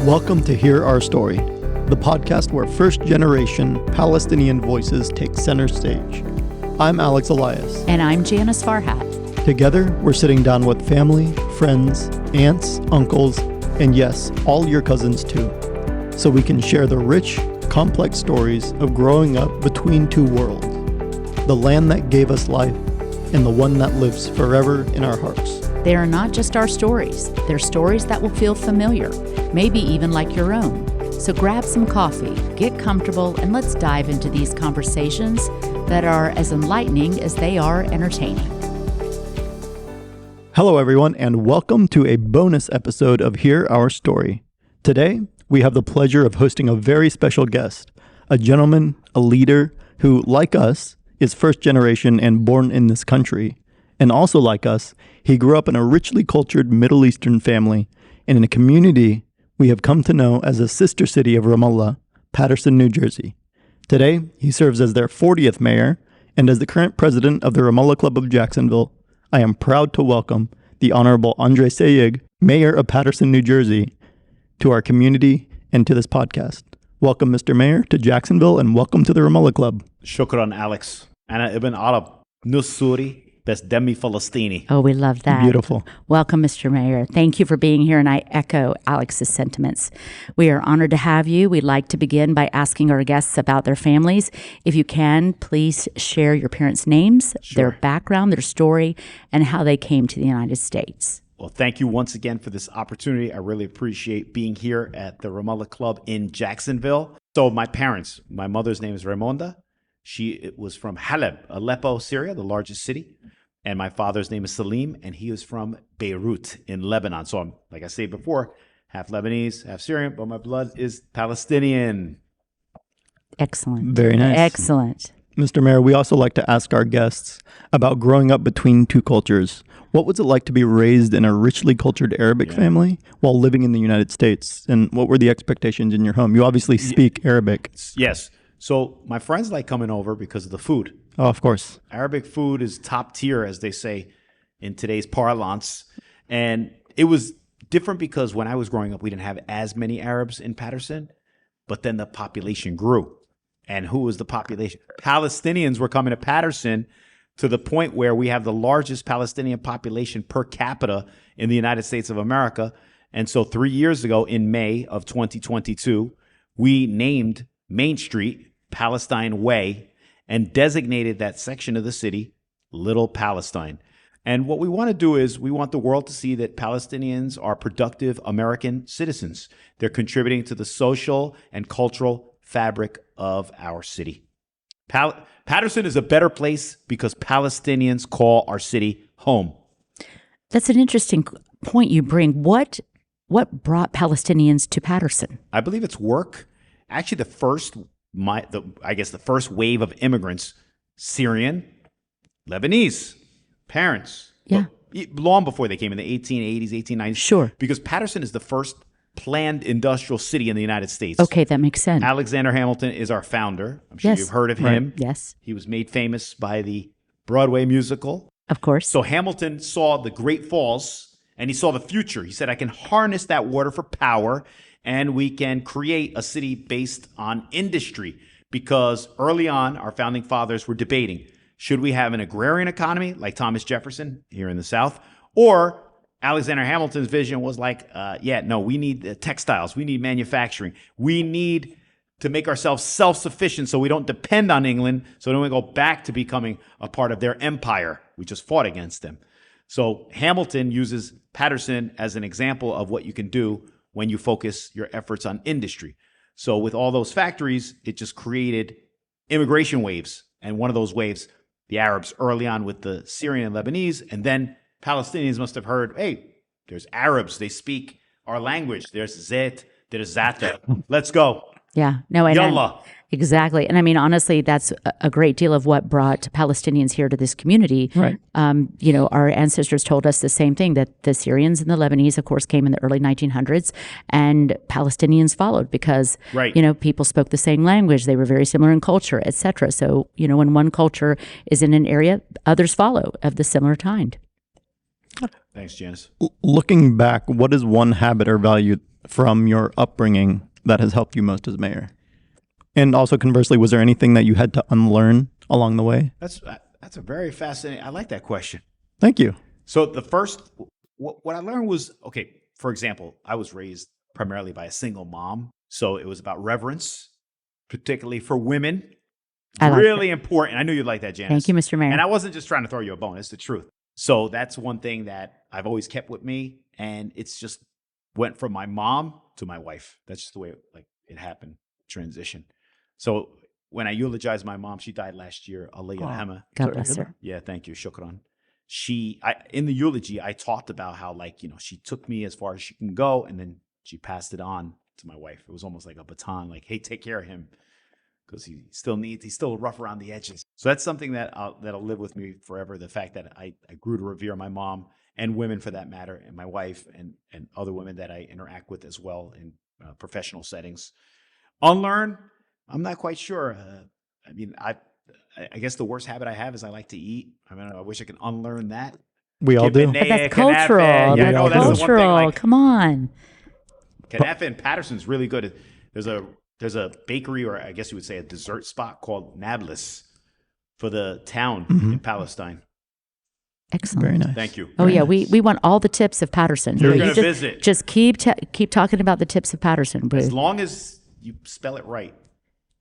Welcome to Hear Our Story, the podcast where first-generation Palestinian voices take center stage. I'm Elias. And I'm Janice Farhat. Together, we're sitting down with family, friends, aunts, uncles, and yes, all your cousins too, so we can share the rich, complex stories of growing up between two worlds, the land that gave us life and the one that lives forever in our hearts. They are not just our stories. They're stories that will feel familiar, maybe even like your own. So grab some coffee, get comfortable, and let's dive into these conversations that are as enlightening as they are entertaining. Hello, everyone, and welcome to a bonus episode of Hear Our Story. Today, we have the pleasure of hosting a very special guest, a gentleman, a leader who, like us, is first generation and born in this country. And also like us, he grew up in a richly cultured Middle Eastern family and in a community we have come to know as a sister city of Ramallah, Paterson, New Jersey. Today, he serves as their 40th mayor, and as the current president of the Ramallah Club of Jacksonville, I am proud to welcome the Honorable André Sayegh, mayor of Paterson, New Jersey, to our community and to this podcast. Welcome, Mr. Mayor, to Jacksonville, and welcome to the Ramallah Club. Shukran, Alex. Ana ibn Arab, Nusuri, best demi Falastini. Oh, we love that. Beautiful. Welcome, Mr. Mayor. Thank you for being here, and I echo Alex's sentiments. We are honored to have you. We'd like to begin by asking our guests about their families. If you can, please share your parents' names, their background, their story, and how they came to the United States. Well, thank you once again for this opportunity. I really appreciate being here at the Ramallah Club in Jacksonville. So my parents, my mother's name is Raimonda. She was from Halab, Aleppo, Syria, the largest city. And my father's name is Salim, and he was from Beirut in Lebanon. So I'm, like I said before, half Lebanese, half Syrian, but my blood is Palestinian. Excellent. Very nice. Excellent. Mr. Mayor, we also like to ask our guests about growing up between two cultures. What was it like to be raised in a richly cultured Arabic family while living in the United States? And what were the expectations in your home? You obviously speak Arabic. Yes. So my friends like coming over because of the food. Oh, of course. Arabic food is top tier, as they say in today's parlance. And it was different because when I was growing up, we didn't have as many Arabs in Paterson, but then the population grew. And who was the population? Palestinians were coming to Paterson to the point where we have the largest Palestinian population per capita in the United States of America. And so 3 years ago, in May of 2022, we named Main Street Palestine Way and designated that section of the city Little Palestine. And what we want to do is we want the world to see that Palestinians are productive American citizens. They're contributing to the social and cultural fabric of our city. Paterson is a better place because Palestinians call our city home. That's an interesting point you bring. What brought Palestinians to Paterson? I believe it's work. Actually, the first wave of immigrants, Syrian, Lebanese, parents. Yeah. Long before they came in the 1880s, 1890s. Sure. Because Paterson is the first planned industrial city in the United States. Okay, that makes sense. Alexander Hamilton is our founder. I'm sure you've heard of him. Yes. He was made famous by the Broadway musical. Of course. So Hamilton saw the Great Falls and he saw the future. He said, I can harness that water for power and we can create a city based on industry. Because early on, our founding fathers were debating, should we have an agrarian economy like Thomas Jefferson here in the South, or Alexander Hamilton's vision was like, we need textiles. We need manufacturing. We need to make ourselves self-sufficient so we don't depend on England. So then we go back to becoming a part of their empire. We just fought against them. So Hamilton uses Paterson as an example of what you can do when you focus your efforts on industry. So with all those factories, it just created immigration waves. And one of those waves, the Arabs early on with the Syrian and Lebanese, and then Palestinians must have heard, hey, there's Arabs. They speak our language. There's Zet, there's Zata. Let's go. Yeah. No, and Yallah. Exactly. And I mean, honestly, that's a great deal of what brought Palestinians here to this community. Right. Our ancestors told us the same thing, that the Syrians and the Lebanese, of course, came in the early 1900s and Palestinians followed because, people spoke the same language. They were very similar in culture, et cetera. So, when one culture is in an area, others follow of the similar kind. Thanks, Janice. Looking back, what is one habit or value from your upbringing that has helped you most as mayor? And also conversely, was there anything that you had to unlearn along the way? That's a very fascinating. I like that question. Thank you. So the first, what I learned was, okay, for example, I was raised primarily by a single mom. So it was about reverence, particularly for women. Really important. I knew you'd like that, Janice. Thank you, Mr. Mayor. And I wasn't just trying to throw you a bone. It's the truth. So that's one thing that I've always kept with me. And it's just went from my mom to my wife. That's just the way it happened, transition. So when I eulogized my mom, she died last year. Allah yarhamha. God bless her. Yeah, thank you. Shukran. In the eulogy, I talked about how, she took me as far as she can go, and then she passed it on to my wife. It was almost like a baton, like, hey, take care of him, because he's still rough around the edges. So that's something that'll live with me forever. The fact that I grew to revere my mom and women for that matter, and my wife and other women that I interact with as well in professional settings. Unlearn, I'm not quite sure. I guess the worst habit I have is I like to eat. I wish I could unlearn that. We all do. But that's cultural. Yeah, that's cultural. Come on. Kanafa in Patterson's really good. There's a bakery, or I guess you would say a dessert spot called Nablus for the town in Palestine. Excellent. Very nice. Thank you. Oh, yeah. We want all the tips of Patterson. You're going to visit. Just keep talking about the tips of Patterson. As long as you spell it right.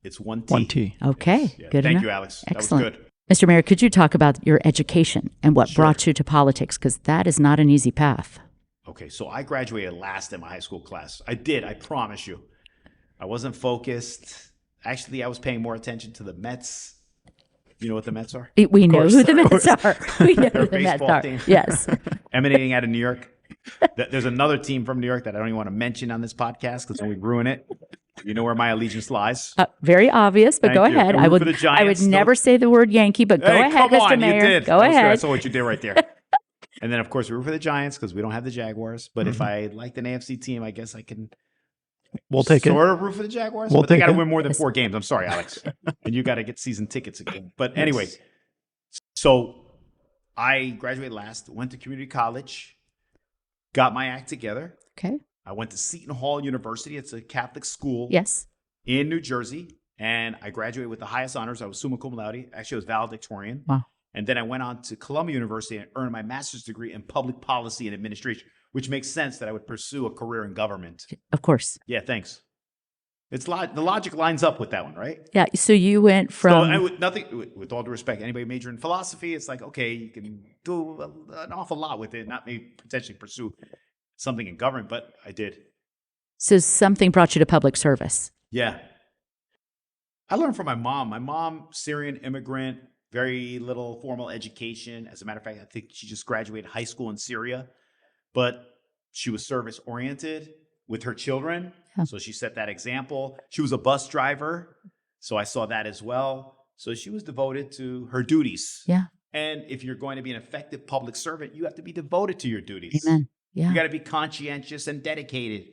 It's 1T. 1T. Okay. Yes. Yeah. Good Thank enough. you, Alex. Excellent. That was good. Mr. Mayor, could you talk about your education and what brought you to politics? Because that is not an easy path. Okay, so I graduated last in my high school class. I did, I promise you. I wasn't focused. Actually, I was paying more attention to the Mets. You know what the Mets are? We know who the Mets are. We know who the Mets are. Team. Yes. Emanating out of New York. There's another team from New York that I don't even want to mention on this podcast because then we ruin it. You know where my allegiance lies. Very obvious, but Thank go you. ahead. I would never say the word Yankee, but go ahead, come Mr. on, Mayor. You did. Go ahead. I saw what you did right there. And then, of course, we root for the Giants because we don't have the Jaguars. But if I liked an AFC team, I guess I can We'll take sort it. of root for the Jaguars. We'll but they take got to it. win more than 4 games. I'm sorry, Alex. And you got to get season tickets again. But anyway, so I graduated last, went to community college, got my act together. Okay. I went to Seton Hall University. It's a Catholic school. Yes. In New Jersey. And I graduated with the highest honors. I was summa cum laude. Actually, I was valedictorian. Wow. And then I went on to Columbia University and earned my master's degree in public policy and administration, which makes sense that I would pursue a career in government. Of course. Yeah, thanks. The logic lines up with that one, right? Yeah. So you went from. With all due respect, anybody major in philosophy, it's like, okay, you can do an awful lot with it, not maybe potentially pursue something in government, but I did. So something brought you to public service. Yeah. I learned from my mom. My mom, Syrian immigrant, very little formal education. As a matter of fact, I think she just graduated high school in Syria, but she was service oriented with her children. Yeah. So she set that example. She was a bus driver. So I saw that as well. So she was devoted to her duties. Yeah. And if you're going to be an effective public servant, you have to be devoted to your duties. Amen. Yeah. You got to be conscientious and dedicated.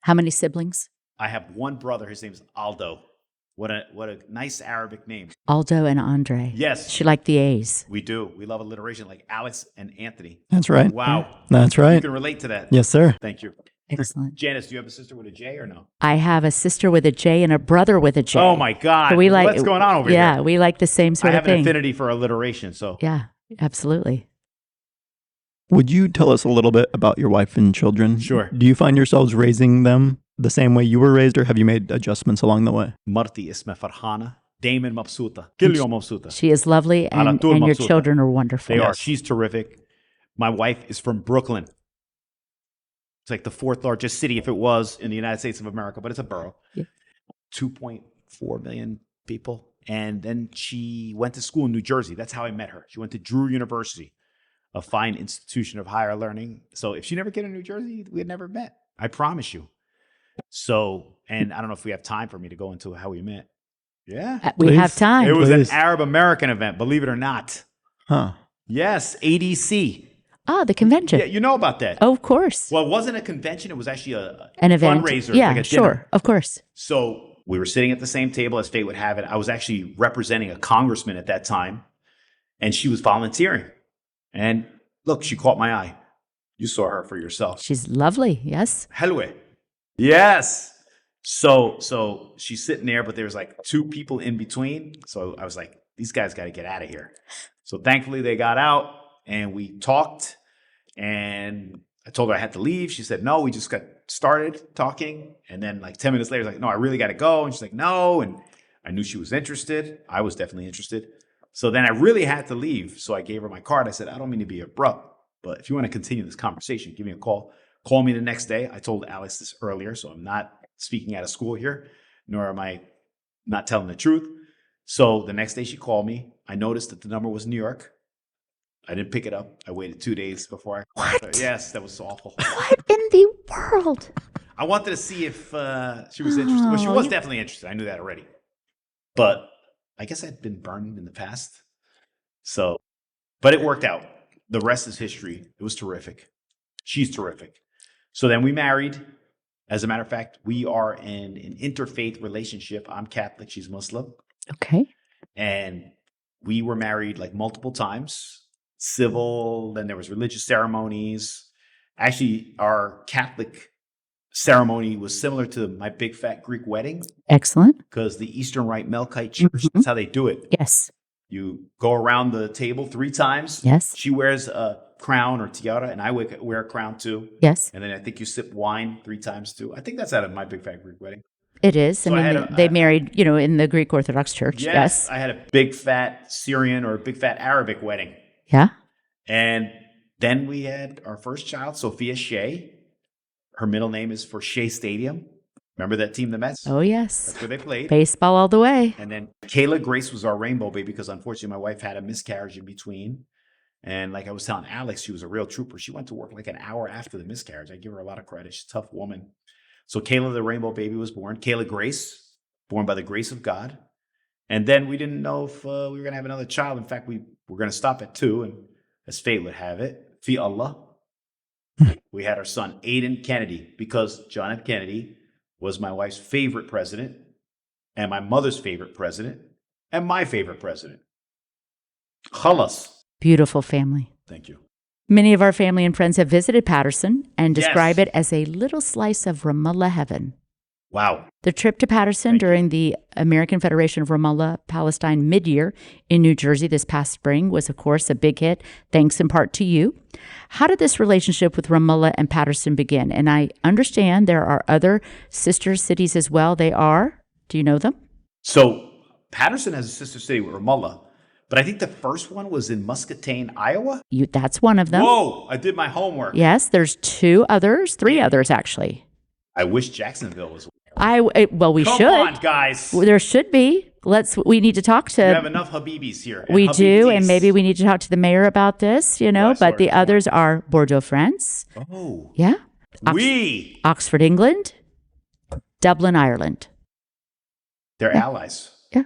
How many siblings? I have one brother. His name is Aldo. What a nice Arabic name. Aldo and André. Yes. She liked the A's. We do. We love alliteration like Alex and Anthony. That's right. Wow. That's You right. can relate to that. Yes, sir. Thank you. Excellent. Janice, do you have a sister with a J or no? I have a sister with a J and a brother with a J. Oh, my God. So What's going on over here? Yeah, we like the same sort I of have an thing. affinity for alliteration, so. Yeah, absolutely. Would you tell us a little bit about your wife and children? Sure. Do you find yourselves raising them the same way you were raised, or have you made adjustments along the way? Marti isme Farhana. Daiman mabsuta. Kil yom mabsuta. She is lovely, and Ala tul your mabsuta. children are wonderful. They are. She's terrific. My wife is from Brooklyn. It's like the 4th largest city if it was in the United States of America, but it's a borough. Yeah. 2.4 million people. And then she went to school in New Jersey. That's how I met her. She went to Drew University, a fine institution of higher learning. So if she never came to New Jersey, we had never met. I promise you. So, and I don't know if we have time for me to go into how we met. Yeah. We Please. have time. It was Please. an Arab American event, believe it or not. Huh. Yes, ADC. The convention. Yeah, you know about that. Oh, of course. Well, it wasn't a convention. It was actually An event. fundraiser. Yeah, like a sure. dinner. Of course. So we were sitting at the same table as fate would have it. I was actually representing a congressman at that time, and she was volunteering. And look, she caught my eye. You saw her for yourself. She's lovely. Yes. Helwe. Yes. So she's sitting there, but there was like two people in between. So I was like, these guys got to get out of here. So thankfully they got out and we talked, and I told her I had to leave. She said, no, we just got started talking. And then like 10 minutes later, I was like, no, I really got to go. And she's like, no. And I knew she was interested. I was definitely interested. So then I really had to leave. So I gave her my card. I said, I don't mean to be abrupt, but if you want to continue this conversation, give me a call. Call me the next day. I told Alex this earlier, so I'm not speaking out of school here, nor am I not telling the truth. So the next day she called me. I noticed that the number was New York. I didn't pick it up. I waited 2 days before I called her. Yes, that was awful. What in the world? I wanted to see if she was interested. Well, she was definitely interested. I knew that already. But I guess I'd been burned in the past. So, but it worked out. The rest is history. It was terrific. She's terrific. So then we married. As a matter of fact, we are in an interfaith relationship. I'm Catholic. She's Muslim. Okay. And we were married like multiple times. Civil, then there was religious ceremonies. Actually, our Catholic ceremony was similar to my big fat Greek wedding. Excellent. Because the Eastern Rite Melkite Church, that's how they do it. Yes. You go around the table 3 times. Yes. She wears a crown or tiara, and I wear a crown too. Yes. And then I think you sip wine 3 times too. I think that's out of my big fat Greek wedding. It is. So I mean, they married, in the Greek Orthodox Church. Yes. I had a big fat Syrian or a big fat Arabic wedding. Yeah. And then we had our first child, Sophia Shea. Her middle name is for Shea Stadium. Remember that team, the Mets? Oh, yes. That's where they played. Baseball all the way. And then Kayla Grace was our rainbow baby because unfortunately my wife had a miscarriage in between. And like I was telling Alex, she was a real trooper. She went to work like an hour after the miscarriage. I give her a lot of credit. She's a tough woman. So Kayla, the rainbow baby, was born. Kayla Grace, born by the grace of God. And then we didn't know if we were going to have another child. In fact, we were going to stop at 2. And as fate would have it, fi Allah, we had our son, Aiden Kennedy, because John F. Kennedy was my wife's favorite president and my mother's favorite president and my favorite president. Khalas. Beautiful family. Thank you. Many of our family and friends have visited Patterson and describe Yes. it as a little slice of Ramallah heaven. Wow. The trip to Patterson during the American Federation of Ramallah Palestine mid-year in New Jersey this past spring was, of course, a big hit, thanks in part to you. How did this relationship with Ramallah and Patterson begin? And I understand there are other sister cities as well. They are. Do you know them? So Patterson has a sister city with Ramallah, but I think the first one was in Muscatine, Iowa. That's one of them. Whoa, I did my homework. Yes, there's 3 others actually. I wish Jacksonville was. Well, we Come should. on, guys. There should be. We need to talk to. We have enough Habibis here. We do, and Habibitis. maybe we need to talk to the mayor about this, Yes, but or- the others are Bordeaux, France. Oh. Yeah. Oxford, England. Dublin, Ireland. They're allies. Yeah,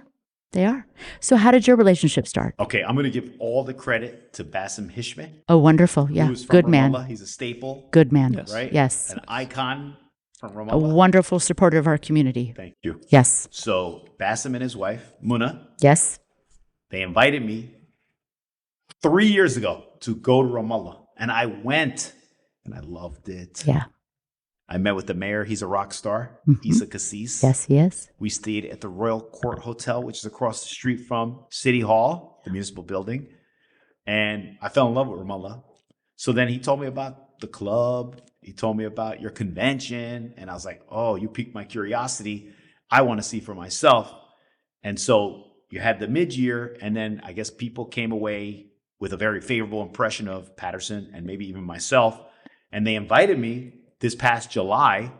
they are. So how did your relationship start? Okay, I'm going to give all the credit to Bassem Hishme. Oh, wonderful. Yeah. Who's from Good Ramallah. man. He's a staple, Good man. Yes. right? Yes. An icon from A Ramallah. wonderful supporter of our community. Thank you. Yes. So Bassem and his wife, Muna, Yes. they invited me 3 years ago to go to Ramallah. And I went and I loved it. Yeah. I met with the mayor. He's a rock star. Mhm. Issa Cassis. Yes, he is. We stayed at the Royal Court Hotel, which is across the street from City Hall, the municipal building. And I fell in love with Ramallah. So then he told me about the club. He told me about your convention. And I was like, oh, you piqued my curiosity. I want to see for myself. And so you had the mid-year, and then I guess people came away with a very favorable impression of Patterson and maybe even myself. And they invited me this past July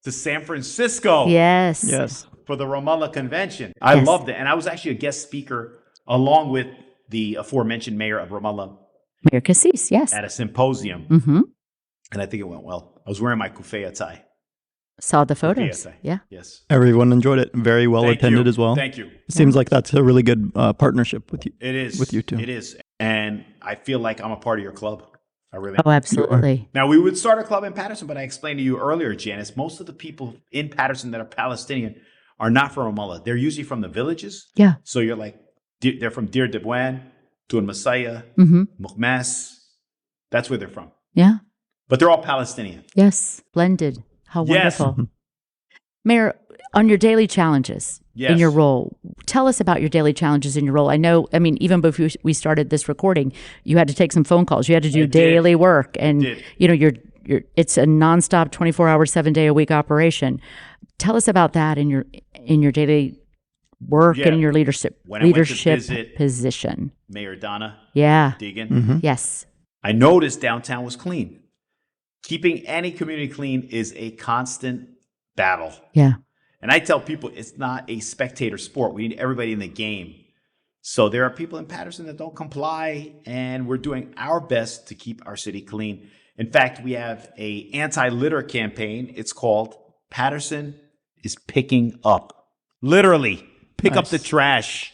to San Francisco. Yes. Yes. For the Ramallah convention. I Yes. loved it. And I was actually a guest speaker along with the aforementioned mayor of Ramallah Mayor Cassis. Yes. at a symposium. Mm-hmm. And I think it went well. I was wearing my kufeya tie. Saw the photos. Kufeya tie. Yeah. Yes. Everyone enjoyed it. Very well Thank attended you. as well. Thank you. Seems like that's a really good partnership with you. It is. With you too. It is. And I feel like I'm a part of your club. I really Oh, absolutely. Now, we would start a club in Patterson, but I explained to you earlier, Janice, most of the people in Patterson that are Palestinian are not from Ramallah. They're usually from the villages. Yeah. So you're like, they're from Deir Debouane, Tun Messiah, Mm-hmm. Mukhmas. That's where they're from. Yeah. But they're all Palestinian. Yes. Blended. How Yes. wonderful. Mayor, on your daily challenges in your role, tell us about your daily challenges in your role. I know, even before we started this recording, you had to take some phone calls. You had to do daily work. And, it's a nonstop 24-hour, 7-day-a-week operation. Tell us about that in your daily work and in your leadership position. Mayor Donna Deegan. Mm-hmm. Yes. I noticed downtown was clean. Keeping any community clean is a constant battle. Yeah. And I tell people it's not a spectator sport. We need everybody in the game. So there are people in Patterson that don't comply, and we're doing our best to keep our city clean. In fact, we have a anti-litter campaign. It's called Patterson is Picking Up. Literally, pick up the trash.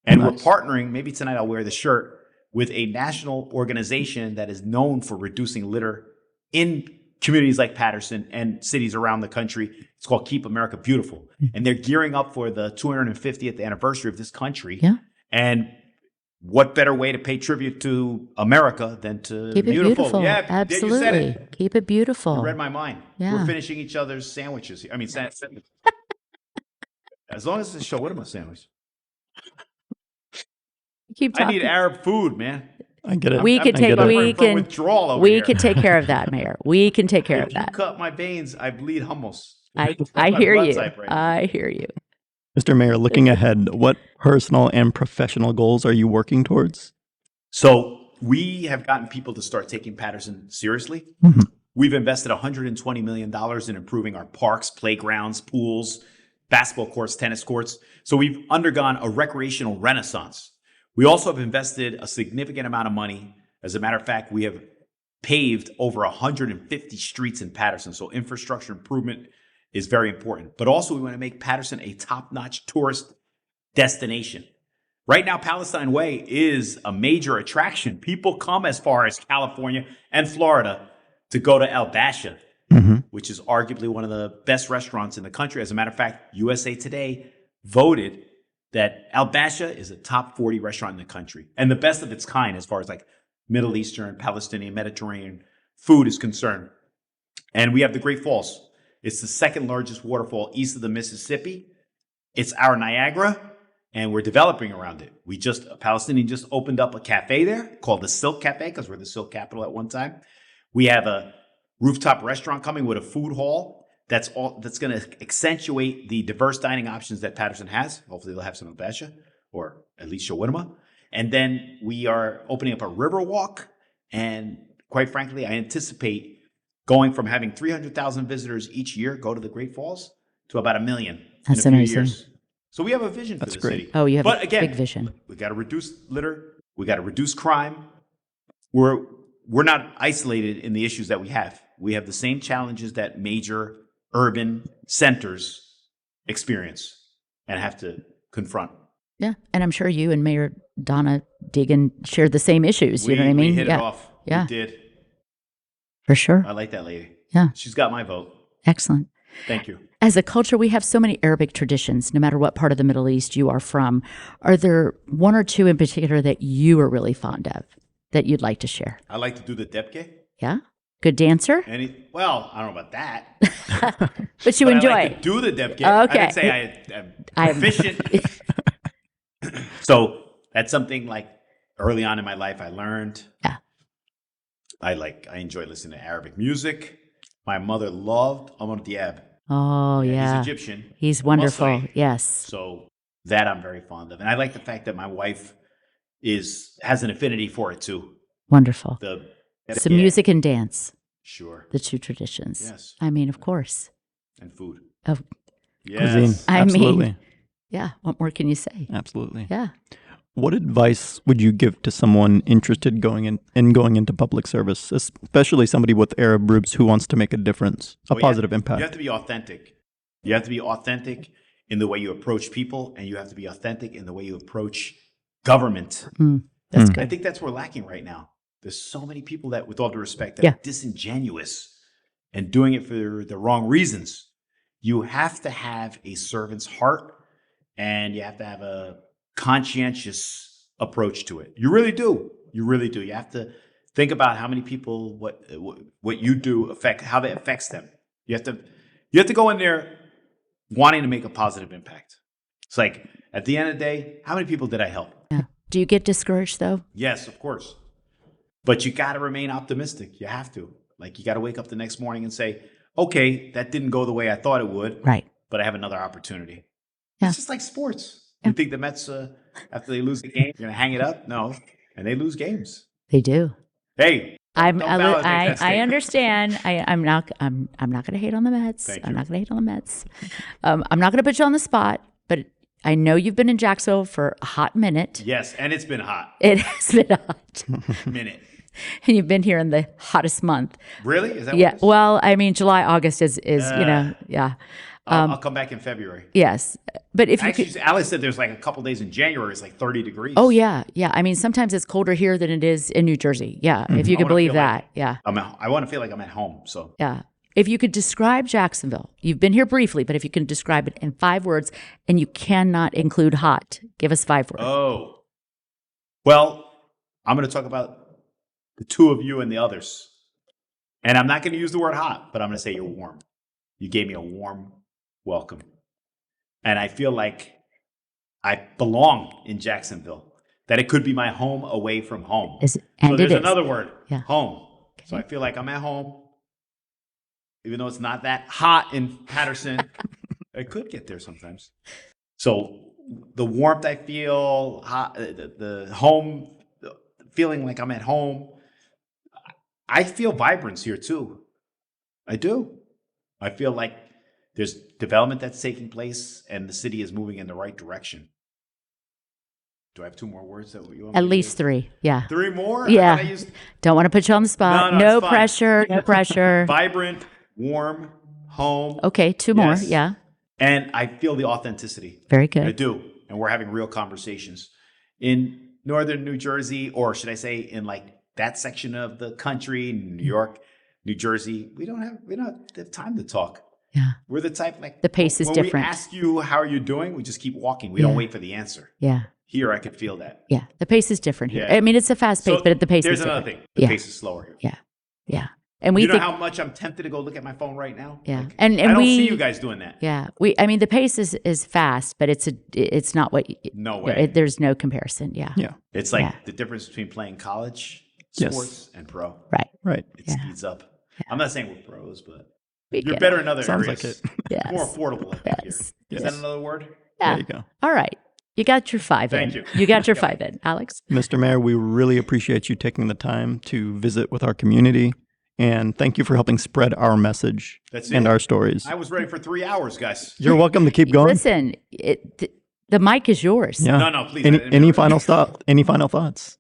And we're partnering, maybe tonight I'll wear the shirt, with a national organization that is known for reducing litter in communities like Patterson and cities around the country. It's called Keep America Beautiful. And they're gearing up for the 250th anniversary of this country. Yeah. And what better way to pay tribute to America than to keep it beautiful? Yeah, You absolutely. said it. Keep it beautiful. You read my mind. Yeah. We're finishing each other's sandwiches. As long as it's a shawarma sandwich. Keep talking. I need Arab food, man. I get it. We could take care of that, Mayor. We can take care of that. If you cut my veins, I bleed hummus. I hear you. I hear you. Mr. Mayor, looking ahead, what personal and professional goals are you working towards? So we have gotten people to start taking Patterson seriously. Mm-hmm. We've invested $120 million in improving our parks, playgrounds, pools, basketball courts, tennis courts. So we've undergone a recreational renaissance. We also have invested a significant amount of money. As a matter of fact, we have paved over 150 streets in Patterson. So infrastructure improvement is very important. But also we want to make Patterson a top-notch tourist destination. Right now, Palestine Way is a major attraction. People come as far as California and Florida to go to El Basha, which is arguably one of the best restaurants in the country. As a matter of fact, USA Today voted that Al Basha is a top 40 restaurant in the country and the best of its kind as far as like Middle Eastern, Palestinian, Mediterranean food is concerned. And we have the Great Falls. It's the second largest waterfall east of the Mississippi. It's our Niagara, and we're developing around it. A Palestinian just opened up a cafe there called the Silk Cafe because we're the silk capital at one time. We have a rooftop restaurant coming with a food hall that's going to accentuate the diverse dining options that Patterson has. Hopefully they'll have some Basha or at least shawarma. And then we are opening up a river walk. And quite frankly, I anticipate going from having 300,000 visitors each year go to the Great Falls to about 1 million in a few years. So we have a vision for the city. Oh, you have a big vision. We got to reduce litter. We got to reduce crime. We're not isolated in the issues that we have. We have the same challenges that major urban centers experience and have to confront. Yeah, and I'm sure you and Mayor Donna Deegan shared the same issues. You know what I mean? We hit it off. Yeah. We did. For sure. I like that lady. Yeah. She's got my vote. Excellent. Thank you. As a culture, we have so many Arabic traditions, no matter what part of the Middle East you are from. Are there one or two in particular that you are really fond of that you'd like to share? I like to do the debke. Yeah? Good dancer? Well, I don't know about that. But you enjoy. I like to do the debke. Okay. I would say I'm efficient. So that's something like early on in my life I learned. Yeah. I enjoy listening to Arabic music. My mother loved Omar Diab. Oh, yeah. He's Egyptian. He's wonderful. Muslim. Yes. So that I'm very fond of. And I like the fact that my wife has an affinity for it too. Wonderful. Some music and dance. Sure. The two traditions. Yes. I mean, of course. And food. Oh. Yes. Cuisine. Absolutely. Yeah. What more can you say? Absolutely. Yeah. What advice would you give to someone interested going into public service, especially somebody with Arab roots who wants to make a difference, a positive impact? You have to be authentic. You have to be authentic in the way you approach people, and you have to be authentic in the way you approach government. That's good. I think that's where we're lacking right now. There's so many people that, with all due respect, that are disingenuous and doing it for the wrong reasons. You have to have a servant's heart, and you have to have a conscientious approach to it. You really do. You really do. You have to think about how many people, what you do how that affects them. You have to go in there wanting to make a positive impact. It's like, at the end of the day, how many people did I help? Yeah. Do you get discouraged though? Yes, of course. But you got to remain optimistic. You have to. Like, you got to wake up the next morning and say, okay, that didn't go the way I thought it would. Right. But I have another opportunity. Yeah. It's just like sports. You think the Mets, after they lose the game, you're going to hang it up? No. And they lose games. They do. Hey, I understand. I'm not going to hate on the Mets. I'm not going to hate on the Mets. I'm not going to put you on the spot, but I know you've been in Jacksonville for a hot minute. Yes, and it's been hot. It has been hot. Minute. And you've been here in the hottest month. Really? Is that Yeah. what it is? Well, I mean, July, August is yeah. I'll come back in February. Yes. But if you could, Alice said there's like a couple days in January, it's like 30 degrees. oh yeah. Yeah. I mean, sometimes it's colder here than it is in New Jersey. Yeah. If you could believe that. Yeah. I want to feel like I'm at home. So Yeah. If you could describe Jacksonville, you've been here briefly, but if you can describe it in 5 words, and you cannot include hot, give us 5 words. Oh. Well, I'm going to talk about the two of you and the others. And I'm not going to use the word hot, but I'm going to say you're warm. You gave me a warm welcome. And I feel like I belong in Jacksonville, that it could be my home away from home. So there's another word, home. Okay. So I feel like I'm at home. Even though it's not that hot in Patterson, it could get there sometimes. So the warmth I feel, the home, feeling like I'm at home. I feel vibrance here too. I do. I feel like there's development that's taking place and the city is moving in the right direction. Do I have 2 more words that you want? At least 3. Yeah. 3 more? Yeah. Don't want to put you on the spot. No pressure. No pressure. Vibrant, warm, home. Okay. 2 more. Yeah. And I feel the authenticity. Very good. I do. And we're having real conversations. In northern New Jersey, or should I say in like that section of the country, New York, New Jersey, we don't have time to talk. Yeah. We're the type like the pace is different. When we ask you how are you doing, we just keep walking. We don't wait for the answer. Yeah. Here I could feel that. Yeah. The pace is different here. Yeah. I mean, it's a fast pace, but the pace is different. There's another thing. The pace is slower here. Yeah. Yeah. And we you know how much I'm tempted to go look at my phone right now? Yeah. Like, and I don't see you guys doing that. Yeah. I mean, the pace is fast, but it's not what. No way. There's no comparison. Yeah. Yeah. It's like the difference between playing college sports and pro. Right. It speeds up. Yeah. I'm not saying we're pros, but you're better in other Sounds areas. like it. Yes. More affordable. Here. Yes. Is that another word? Yeah. There you go. All right. You got your 5 in. Thank you. You got your 5 in, Alex. Mr. Mayor, we really appreciate you taking the time to visit with our community. And thank you for helping spread our message and our stories. I was ready for 3 hours, guys. You're welcome to keep going. Listen, the mic is yours. Yeah. No, please. Any final thoughts?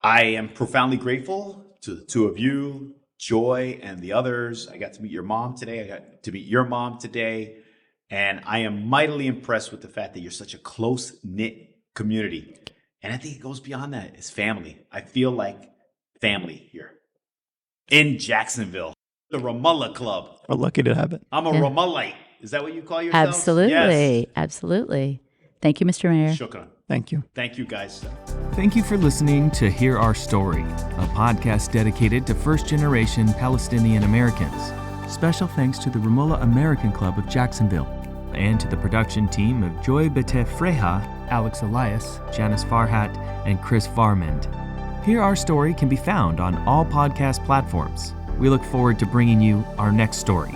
I am profoundly grateful to the 2 of you, Joy, and the others. I got to meet your mom today. I got to meet your mom today. And I am mightily impressed with the fact that you're such a close-knit community. And I think it goes beyond that. It's family. I feel like family here in Jacksonville. The Ramallah Club. We're lucky to have it. I'm a Ramallite. Is that what you call yourself? Absolutely. Yes. Absolutely. Thank you, Mr. Mayor. Shukran. Thank you. Thank you, guys. Thank you for listening to Hear Our Story, a podcast dedicated to first-generation Palestinian Americans. Special thanks to the Ramallah American Club of Jacksonville and to the production team of Joy Bete Freha, Alex Elias, Janice Farhat, and Chris Farmand. Hear Our Story can be found on all podcast platforms. We look forward to bringing you our next story.